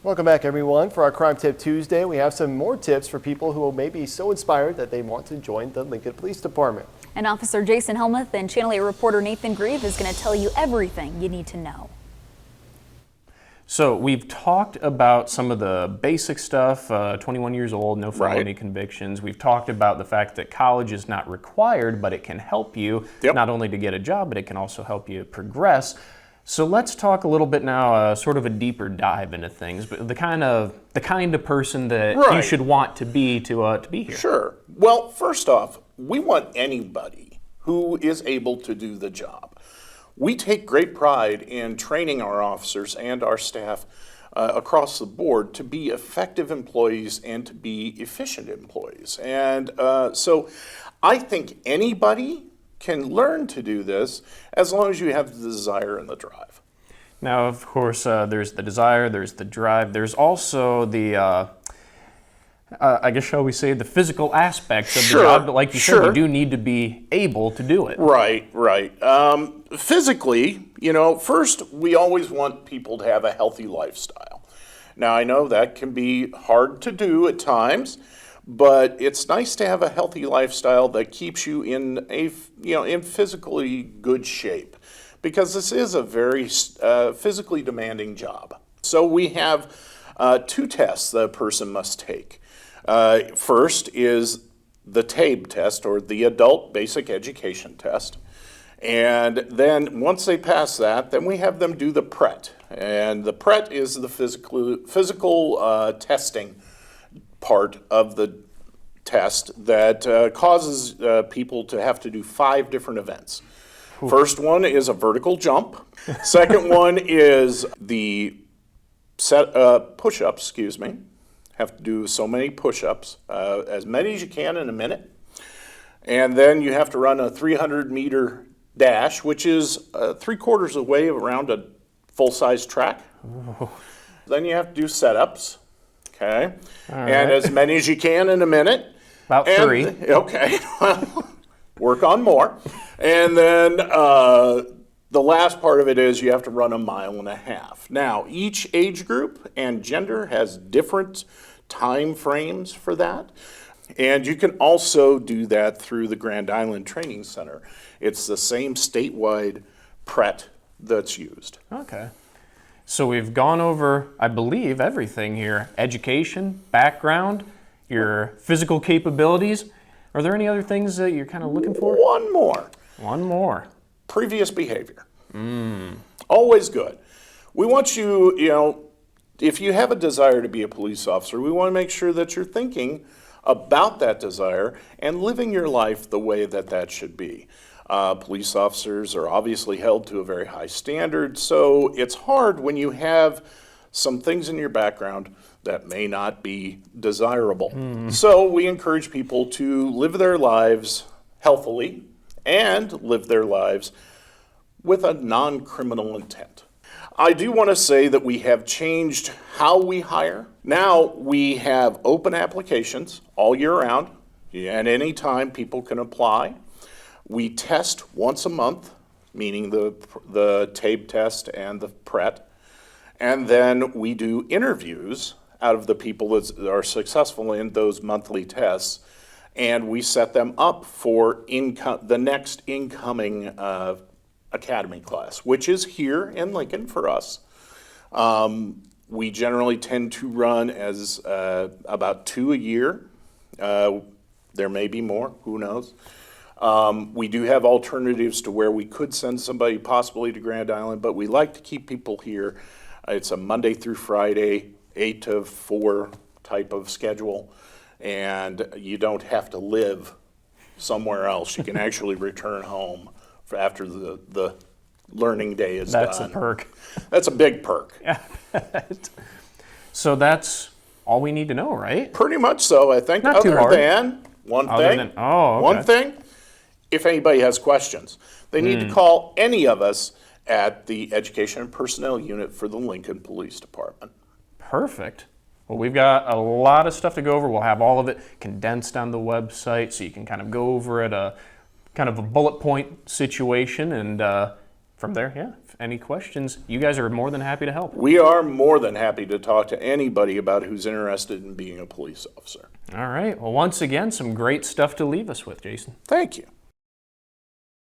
Welcome back, everyone. For our Crime Tip Tuesday, we have some more tips for people who may be so inspired that they want to join the Lincoln Police Department. And Officer Jason Helmuth and Channel 8 reporter Nathan Grieve is going to tell you everything you need to know. So we've talked about some of the basic stuff, 21 years old, no felony convictions. We've talked about the fact that college is not required, but it can help you not only to get a job, but it can also help you progress. So let's talk a little bit now, sort of a deeper dive into things, but the kind of person that you should want to be here. Sure. Well, first off, we want anybody who is able to do the job. We take great pride in training our officers and our staff across the board to be effective employees and to be efficient employees. And so I think anybody can learn to do this as long as you have the desire and the drive. Now, of course, there's the desire, there's the drive, there's also the, I guess, shall we say, the physical aspects of the job. But like you said, you do need to be able to do it. Right. Physically, first, we always want people to have a healthy lifestyle. Now, I know that can be hard to do at times, but it's nice to have a healthy lifestyle that keeps you in in physically good shape, because this is a very physically demanding job. So we have 2 tests that a person must take. First is the TABE test, or the Adult Basic Education Test. And then once they pass that, then we have them do the PRET. And the PRET is the physical testing part of the test that causes people to have to do 5 different events. First one is a vertical jump. Second one is the push-ups, Have to do so many push-ups, as many as you can in a minute. And then you have to run a 300-meter dash, which is 3/4 of the way around a full-size track. Ooh. Then you have to do set-ups. Okay. And as many as you can in a minute. About 3. Okay. Work on more. And then the last part of it is you have to run 1.5 miles. Now, each age group and gender has different time frames for that. And you can also do that through the Grand Island Training Center. It's the same statewide PRET that's used. Okay. So we've gone over, I believe, everything here. Education, background, your physical capabilities. Are there any other things that you're kind of looking for? One more. Previous behavior. Always good. We want you, if you have a desire to be a police officer, we want to make sure that you're thinking about that desire and living your life the way that should be. Police officers are obviously held to a very high standard, so it's hard when you have some things in your background that may not be desirable. So we encourage people to live their lives healthily and live their lives with a non-criminal intent. I do want to say that we have changed how we hire. Now we have open applications all year round, and anytime people can apply. We test once a month, meaning the TABE test and the PRET, and then we do interviews out of the people that are successful in those monthly tests, and we set them up for the next incoming academy class, which is here in Lincoln for us. We generally tend to run as about 2 a year. There may be more, who knows. We do have alternatives to where we could send somebody possibly to Grand Island, but we like to keep people here. It's a Monday through Friday, 8 to 4 type of schedule, and you don't have to live somewhere else. You can actually return home after the learning day is done. That's a perk. That's a big perk. Yeah. So that's all we need to know, right? Pretty much so, I think. Not too hard. One thing, if anybody has questions, they need to call any of us at the Education and Personnel Unit for the Lincoln Police Department. Perfect. Well, we've got a lot of stuff to go over. We'll have all of it condensed on the website so you can kind of go over it, kind of a bullet point situation. And from there, yeah, if any questions, you guys are more than happy to help. We are more than happy to talk to anybody about who's interested in being a police officer. All right. Well, once again, some great stuff to leave us with, Jason. Thank you.